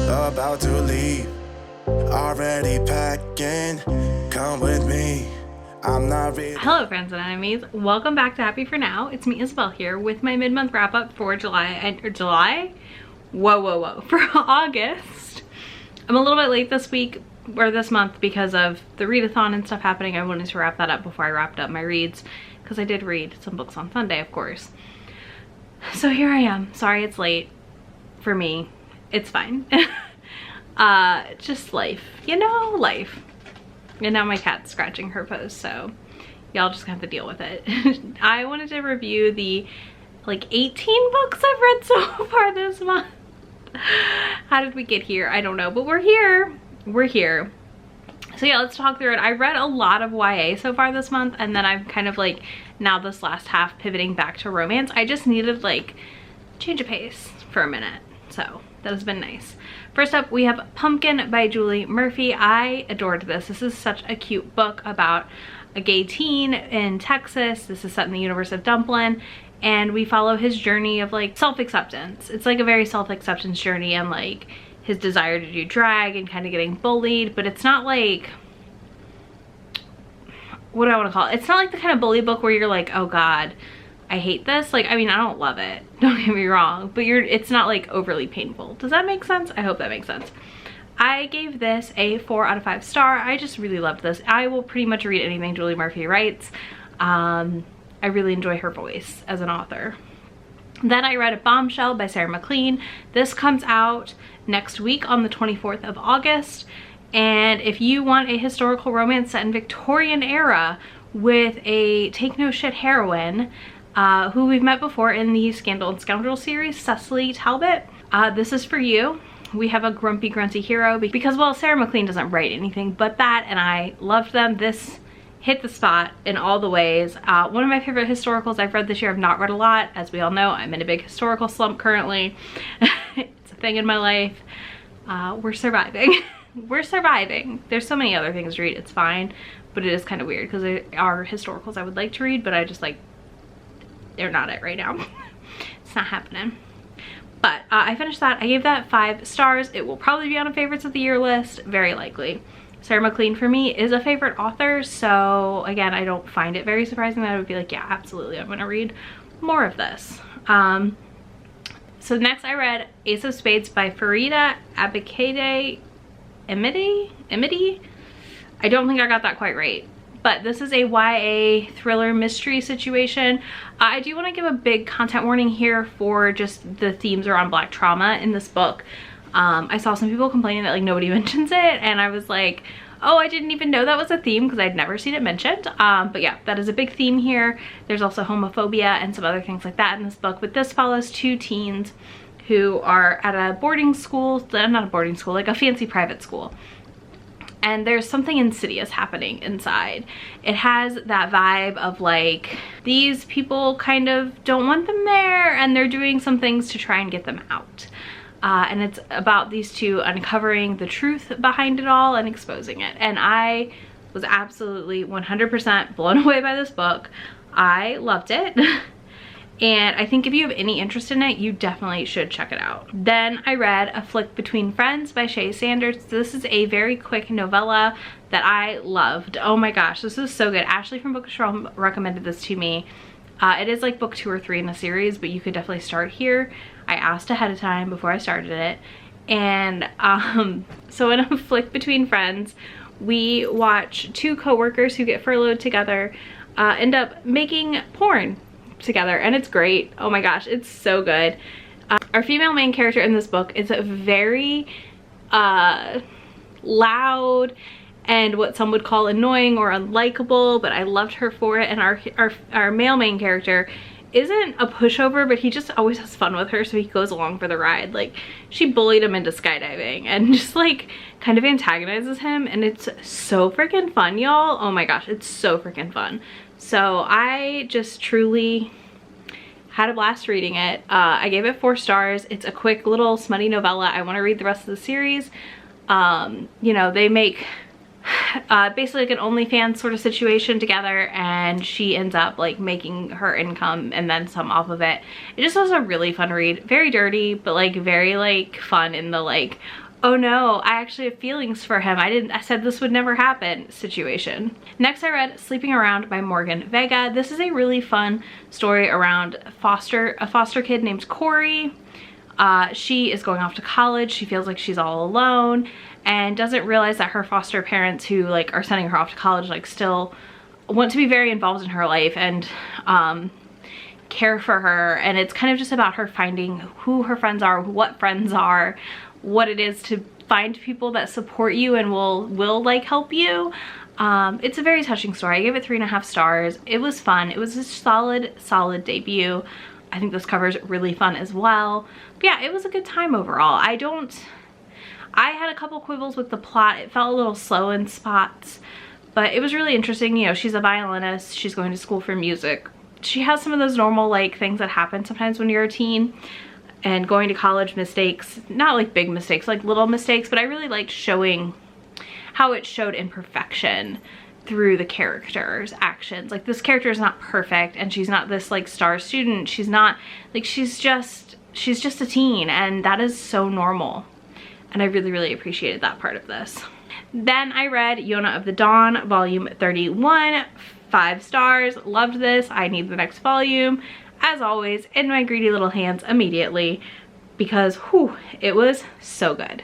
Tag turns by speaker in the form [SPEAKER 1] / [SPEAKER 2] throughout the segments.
[SPEAKER 1] about to leave. Already packing, come with me. I'm not ready.
[SPEAKER 2] Hello friends and enemies, welcome back to Happy For Now. It's me Isabel here with my mid-month wrap-up for for August. I'm a little bit late this week or this month because of the readathon and stuff happening. I wanted to wrap that up before I wrapped up my reads because I did read some books on Sunday, of course. So here I am. Sorry it's late for me. It's fine. Just life, you know, life. And now my cat's scratching her post, so y'all just have to deal with it. I wanted to review the like 18 books I've read so far this month. How did we get here? I don't know, but we're here. We're here. So yeah, let's talk through it. I read a lot of YA so far this month, and then I'm kind of like now this last half pivoting back to romance. I just needed like change of pace for a minute, so that has been nice. First up, we have Pumpkin by Julie Murphy. I adored this. This is such a cute book about a gay teen in Texas. This is set in the universe of Dumplin', and we follow his journey of like self-acceptance. It's like a very self-acceptance journey and like his desire to do drag and kind of getting bullied, but it's not like, what do I want to call it? It's not like the kind of bully book where you're like, oh God, I hate this. Like, I mean, I don't love it, don't get me wrong, but it's not like overly painful. Does that make sense? I hope that makes sense. I gave this a 4 out of 5 star. I just really loved this. I will pretty much read anything Julie Murphy writes. I really enjoy her voice as an author. Then I read Bombshell by Sarah McLean. This comes out next week on the 24th of August. And if you want a historical romance set in Victorian era with a take no shit heroine, who we've met before in the Scandal and Scoundrel series, Cecily Talbot, this is for you. We have a grumpy, grunty hero because, well, Sarah McLean doesn't write anything but that, and I loved them. This hit the spot in all the ways. One of my favorite historicals I've read this year. I've not read a lot. As we all know, I'm in a big historical slump currently. It's a thing in my life. We're surviving. We're surviving. There's so many other things to read. It's fine, but it is kind of weird because there are historicals I would like to read, but I just like, they're not it right now. It's not happening. But I finished that. I gave that 5 stars. It will probably be on a favorites of the year list, very likely. Sarah McLean for me is a favorite author, so again, I don't find it very surprising that I would be like, yeah, absolutely, I'm gonna read more of this. So next I read Ace of Spades by Farida Abikade Emidi. I don't think I got that quite right, but this is a YA thriller mystery situation. I do want to give a big content warning here for just the themes around Black trauma in this book. I saw some people complaining that like nobody mentions it, and I was like, oh, I didn't even know that was a theme because I'd never seen it mentioned. But yeah, that is a big theme here. There's also homophobia and some other things like that in this book, but this follows 2 teens who are at a boarding school, not a boarding school, like a fancy private school. And there's something insidious happening inside. It has that vibe of like, these people kind of don't want them there and they're doing some things to try and get them out. And it's about these 2 uncovering the truth behind it all and exposing it. And I was absolutely 100% blown away by this book. I loved it. And I think if you have any interest in it, you definitely should check it out. Then I read A Flick Between Friends by Shay Sanders. This is a very quick novella that I loved. Oh my gosh, this is so good. Ashley from Bookish Realm recommended this to me. It is like book 2 or 3 in the series, but you could definitely start here. I asked ahead of time before I started it. And so in A Flick Between Friends, we watch 2 co-workers who get furloughed together end up making porn together, and it's great. Oh my gosh, it's so good. Our female main character in this book is a very loud and what some would call annoying or unlikable, but I loved her for it. And our male main character isn't a pushover, but he just always has fun with her, so he goes along for the ride. Like, she bullied him into skydiving and just like kind of antagonizes him, and it's so freaking fun, y'all. Oh my gosh, it's so freaking fun. So I just truly had a blast reading it. I gave it 4 stars. It's a quick little smutty novella. I want to read the rest of the series. You know, they make basically like an OnlyFans sort of situation together, and she ends up like making her income and then some off of it. It just was a really fun read. Very dirty, but like very like fun in the like, oh no, I actually have feelings for him. I said this would never happen situation. Next I read Sleeping Around by Morgan Vega. This is a really fun story around a foster kid named Corey. She is going off to college. She feels like she's all alone and doesn't realize that her foster parents who like are sending her off to college like still want to be very involved in her life and care for her. And it's kind of just about her finding who her friends are, what friends are, what it is to find people that support you and will like help you. It's a very touching story. I gave it 3.5 stars. It was fun. It was a solid debut. I think this cover is really fun as well. But yeah, it was a good time overall. I had a couple quibbles with the plot. It felt a little slow in spots, but it was really interesting. You know, she's a violinist. She's going to school for music. She has some of those normal like things that happen sometimes when you're a teen. And going to college, mistakes, not like big mistakes, like little mistakes, but I really liked showing how it showed imperfection through the character's actions. Like this character is not perfect and she's not this like star student. She's not like, she's just a teen, and that is so normal. And I really appreciated that part of this. Then I read Yona of the Dawn, volume 31, 5 stars, loved this. I need the next volume. As always, in my greedy little hands immediately, because whew, it was so good.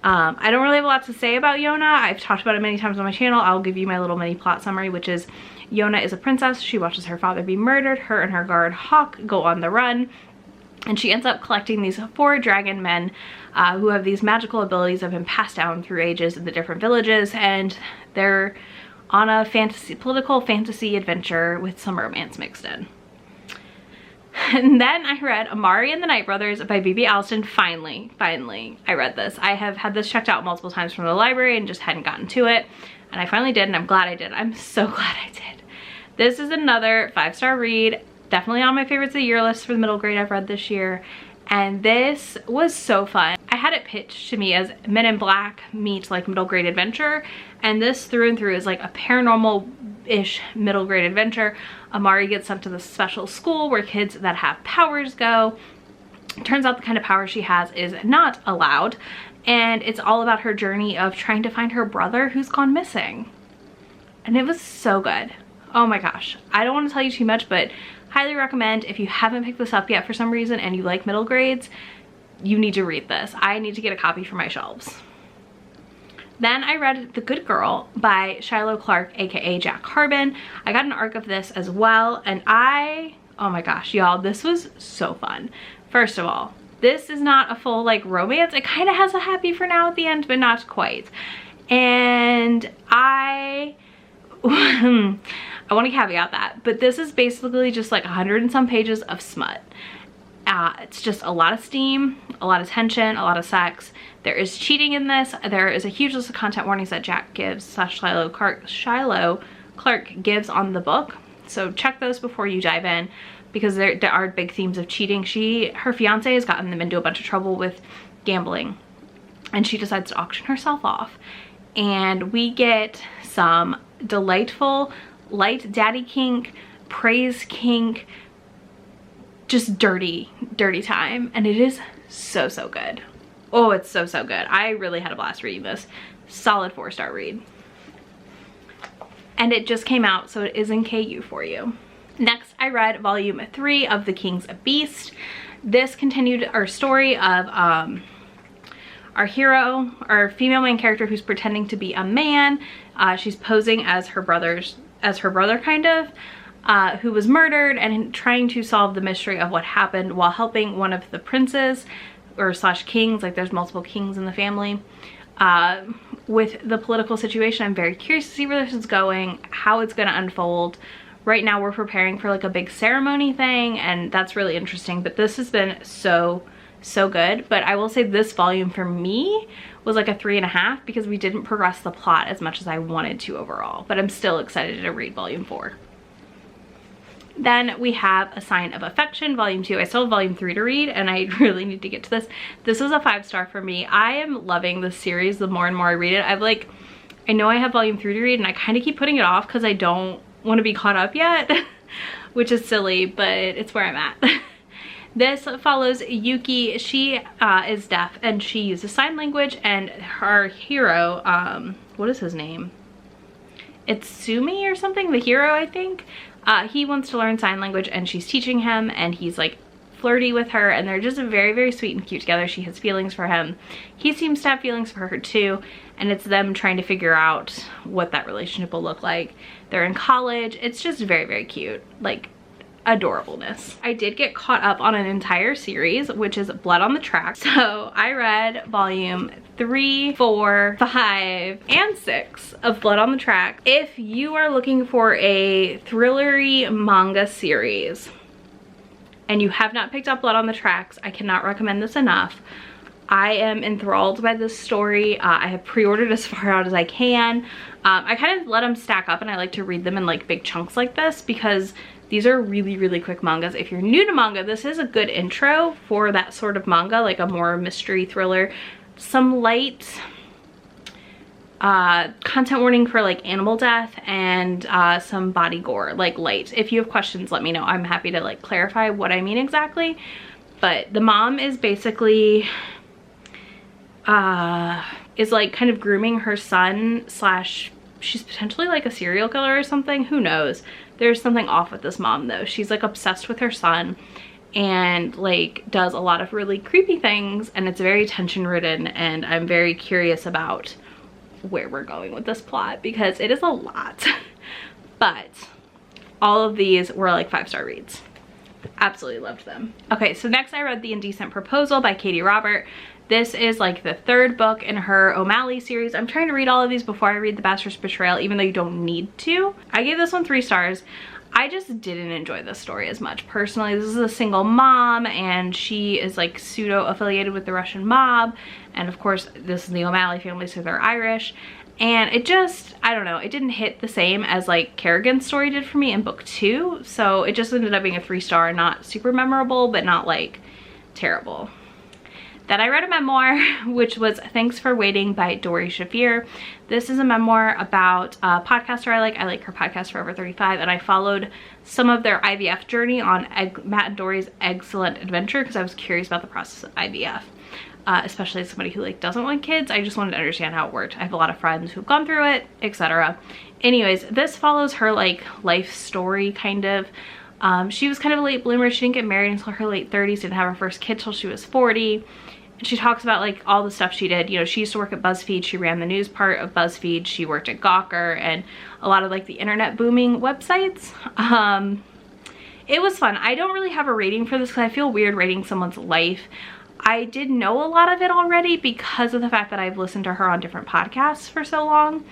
[SPEAKER 2] I don't really have a lot to say about Yona. I've talked about it many times on my channel. I'll give you my little mini plot summary, which is Yona is a princess. She watches her father be murdered. Her and her guard Hawk go on the run, and she ends up collecting these 4 dragon men who have these magical abilities that have been passed down through ages in the different villages, and they're on a political fantasy adventure with some romance mixed in. And then I read Amari and the Night Brothers by B.B. Alston. Finally, I read this. I have had this checked out multiple times from the library and just hadn't gotten to it. And I finally did, and I'm glad I did. I'm so glad I did. This is another 5-star read. Definitely on my favorites of the year list for the middle grade I've read this year. And this was so fun. I had it pitched to me as Men in Black meets like middle grade adventure. And this through and through is like a paranormal-ish middle grade adventure. Amari gets sent to this special school where kids that have powers go. Turns out the kind of power she has is not allowed. And it's all about her journey of trying to find her brother who's gone missing. And it was so good. Oh my gosh. I don't want to tell you too much, but highly recommend. If you haven't picked this up yet for some reason and you like middle grades, you need to read this. I need to get a copy for my shelves. Then I read The Good Girl by Shiloh Clark, aka Jack Carbon. I got an arc of this as well, and oh my gosh, y'all, this was so fun. First of all, this is not a full like romance. It kind of has a happy for now at the end, but not quite. And I want to caveat that, but this is basically just like 100 and some pages of smut. It's just a lot of steam, a lot of tension, a lot of sex. There is cheating in this. There is a huge list of content warnings that Jack gives, / Shiloh Clark gives on the book. So check those before you dive in, because there are big themes of cheating. Her fiance has gotten them into a bunch of trouble with gambling, and she decides to auction herself off. And we get some delightful light daddy kink, praise kink, just dirty time, and it is so good. Oh, it's so good. I really had a blast reading this. Solid 4-star read. And it just came out, so it is in KU for you. Next, I read volume 3 of The King's Beast. This continued our story of our hero, our female main character who's pretending to be a man. She's posing as her brother kind of, who was murdered, and trying to solve the mystery of what happened while helping one of the princes or / kings, like there's multiple kings in the family, with the political situation. I'm very curious to see where this is going, how it's going to unfold. Right now we're preparing for like a big ceremony thing, and that's really interesting, but this has been so good. But I will say this volume for me was like a 3.5 because we didn't progress the plot as much as I wanted to overall, but I'm still excited to read volume 4. Then we have A Sign of Affection, volume 2. I still have volume 3 to read, and I really need to get to this. This is a 5-star for me. I am loving this series the more and more I read it. I know I have volume 3 to read, and I kind of keep putting it off because I don't want to be caught up yet, which is silly, but it's where I'm at. This follows Yuki. She is deaf and she uses sign language, and her hero, what is his name? It's Sumi or something, the hero, I think. He wants to learn sign language and she's teaching him, and he's like flirty with her, and they're just very, very sweet and cute together. She has feelings for him. He seems to have feelings for her too, and it's them trying to figure out what that relationship will look like. They're in college. It's just very, very cute. Like, adorableness. I did get caught up on an entire series, which is Blood on the Tracks. So I read volume 3, 4, 5, and 6 of Blood on the Tracks. If you are looking for a thrillery manga series and you have not picked up Blood on the Tracks, I cannot recommend this enough. I am enthralled by this story. I have pre-ordered as far out as I can. I kind of let them stack up, and I like to read them in like big chunks like this because these are really, really quick mangas. If you're new to manga, this is a good intro for that sort of manga, like a more mystery thriller. Some light content warning for like animal death and some body gore, like light. If you have questions, let me know. I'm happy to like clarify what I mean exactly. But the mom is basically is like kind of grooming her son, slash she's potentially like a serial killer or something. Who knows? There's something off with this mom though. She's like obsessed with her son and like does a lot of really creepy things, and it's very tension ridden, and I'm very curious about where we're going with this plot because it is a lot. But all of these were like 5-star reads. Absolutely loved them. Okay, so next I read The Indecent Proposal by Katie Robert. This is like the 3rd book in her O'Malley series. I'm trying to read all of these before I read The Bastard's Betrayal, even though you don't need to. I gave this one 3 stars. I just didn't enjoy this story as much personally. This is a single mom, and she is like pseudo affiliated with the Russian mob, and of course this is the O'Malley family, so they're Irish. And it just, I don't know, it didn't hit the same as like Kerrigan's story did for me in book 2. So it just ended up being a 3-star, not super memorable, but not like terrible. Then I read a memoir, which was Thanks for Waiting by Dori Shafir. This is a memoir about a podcaster I like. I like her podcast Forever 35, and I followed some of their IVF journey on Matt and Dory's excellent adventure because I was curious about the process of IVF. Especially as somebody who like doesn't want kids. I just wanted to understand how it worked. I have a lot of friends who've gone through it, etc. Anyways, this follows her like life story kind of. She was kind of a late bloomer. She didn't get married until her late 30s, didn't have her first kid till she was 40. And she talks about like all the stuff she did. You know, she used to work at BuzzFeed. She ran the news part of BuzzFeed. She worked at Gawker and a lot of like the internet booming websites. It was fun. I don't really have a rating for this because I feel weird rating someone's life. I did know a lot of it already because of the fact that I've listened to her on different podcasts for so long.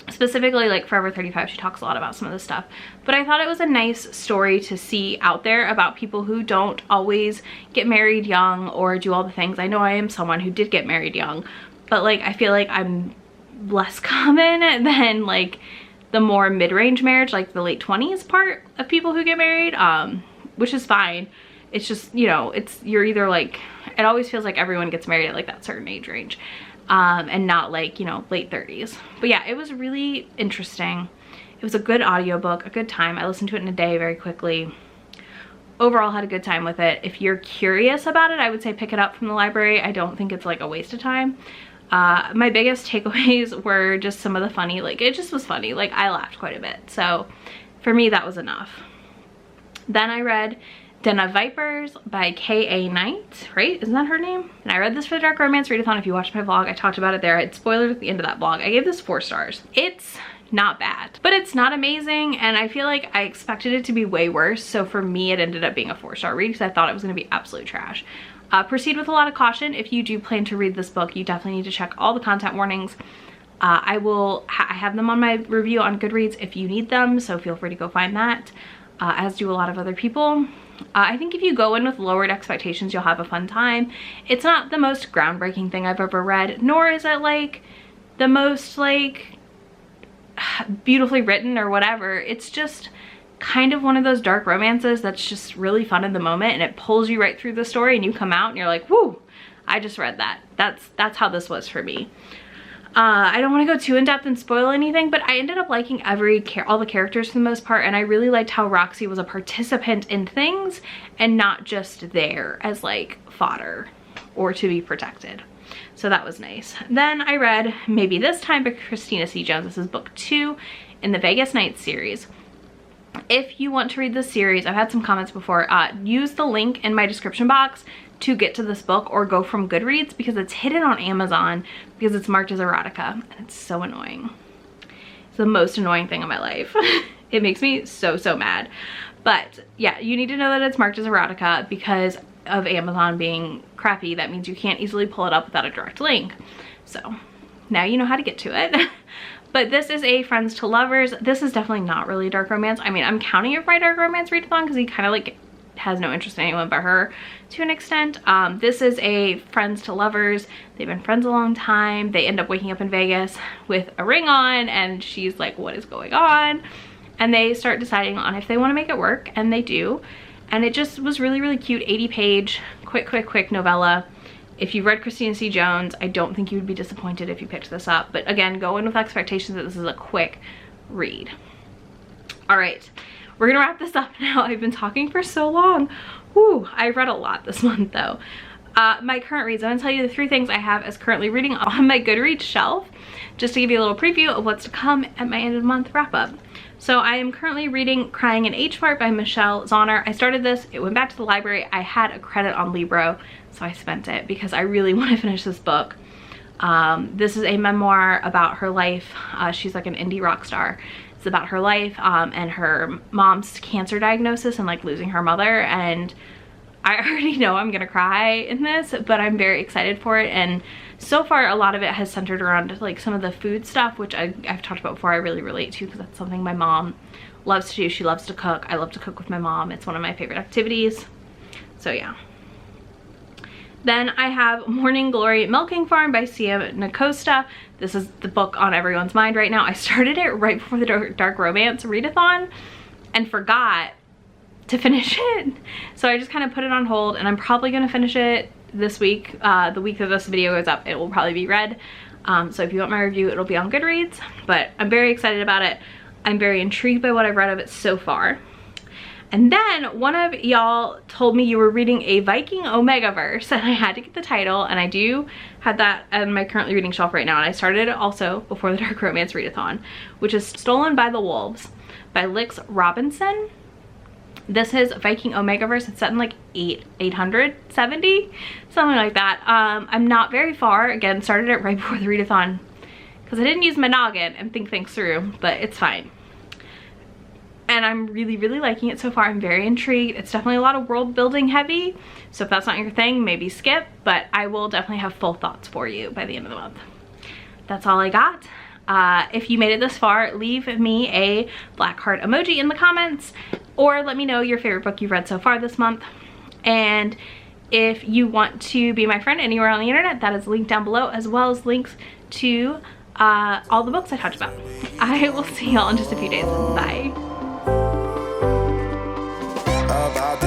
[SPEAKER 2] Specifically like Forever 35, she talks a lot about some of this stuff. But I thought it was a nice story to see out there about people who don't always get married young or do all the things. I know I am someone who did get married young, but like I feel like I'm less common than like the more mid-range marriage, like the late 20s part of people who get married, which is fine. It's just, you know, you're either like, it always feels like everyone gets married at like that certain age range, and not like, you know, late 30s. But yeah, it was really interesting. It was a good audiobook, a good time. I listened to it in a day very quickly. Overall had a good time with it. If you're curious about it, I would say pick it up from the library. I don't think it's like a waste of time. My biggest takeaways were just some of the funny, like it just was funny. Like I laughed quite a bit. So for me, that was enough. Then I read Den of Vipers by K.A. Knight, right? Isn't that her name? And I read this for the Dark Romance Readathon. If you watched my vlog, I talked about it there. I had spoilers at the end of that vlog. I gave this 4 stars. It's not bad, but it's not amazing, and I feel like I expected it to be way worse. So for me, it ended up being a 4-star read because I thought it was going to be absolute trash. Proceed with a lot of caution. If you do plan to read this book, you definitely need to check all the content warnings. I have them on my review on Goodreads if you need them, so feel free to go find that, as do a lot of other people. I think if you go in with lowered expectations, you'll have a fun time. It's not the most groundbreaking thing I've ever read, nor is it like the most like beautifully written or whatever. It's just kind of one of those dark romances that's just really fun in the moment, and it pulls you right through the story, and you come out and you're like, whoo, I just read that. That's how this was for me. I don't want to go too in depth and spoil anything, but I ended up liking all the characters for the most part, and I really liked how Roxy was a participant in things and not just there as like fodder or to be protected. So that was nice. Then I read Maybe This Time by Christina C. Jones. This is book 2 in the Vegas Nights series. If you want to read this series, I've had some comments before, use the link in my description box to get to this book, or go from Goodreads, because it's hidden on Amazon because it's marked as erotica, and it's so annoying. It's the most annoying thing in my life. It makes me so mad. But yeah, you need to know that it's marked as erotica because of Amazon being crappy. That means you can't easily pull it up without a direct link. So now you know how to get to it. But this is a friends to lovers. This is definitely not really dark romance. I mean, I'm counting it for my dark romance readathon because he kind of like has no interest in anyone but her to an extent. This is a friends to lovers. They've been friends a long time. They end up waking up in Vegas with a ring on, and she's like, what is going on? And they start deciding on if they want to make it work, and they do. And it just was really cute. 80-page quick novella. If you've read Christina C. Jones, I don't think you would be disappointed if you picked this up. But again, go in with expectations that this is a quick read. All right, we're gonna wrap this up now. I've been talking for so long. Whew, I read a lot this month though. My current reads, I'm gonna tell you the 3 things I have as currently reading on my Goodreads shelf, just to give you a little preview of what's to come at my end of the month wrap up. So I am currently reading Crying in H Mart by Michelle Zauner. I started this, it went back to the library. I had a credit on Libro, so I spent it because I really want to finish this book. This is a memoir about her life. She's like an indie rock star. It's about her life and her mom's cancer diagnosis and like losing her mother. And I already know I'm gonna cry in this, but I'm very excited for it. And so far a lot of it has centered around like some of the food stuff, which I've talked about before. I really relate to because that's something my mom loves to do. She loves to cook. I love to cook with my mom. It's one of my favorite activities. So yeah. Then I have Morning Glory Milking Farm by Sia Nacosta. This is the book on everyone's mind right now. I started it right before the Dark Romance Readathon and forgot to finish it. So I just kind of put it on hold, and I'm probably going to finish it this week. The week that this video goes up, it will probably be read. So if you want my review, it'll be on Goodreads, but I'm very excited about it. I'm very intrigued by what I've read of it so far. And then one of y'all told me you were reading a Viking Omegaverse, and I had to get the title, and I do have that on my currently reading shelf right now. And I started it also before the Dark Romance Readathon, which is Stolen by the Wolves by Lix Robinson. This is Viking Omegaverse. It's set in like 870, something like that. I'm not very far. Again, started it right before the readathon because I didn't use my noggin and think things through, but it's fine. And I'm really liking it so far. I'm very intrigued. It's definitely a lot of world building heavy, so if that's not your thing, maybe skip, but I will definitely have full thoughts for you by the end of the month. That's all I got. If you made it this far, leave me a black heart emoji in the comments, or let me know your favorite book you've read so far this month. And if you want to be my friend anywhere on the internet, that is linked down below, as well as links to all the books I talked about. I will see y'all in just a few days. Bye.
[SPEAKER 1] About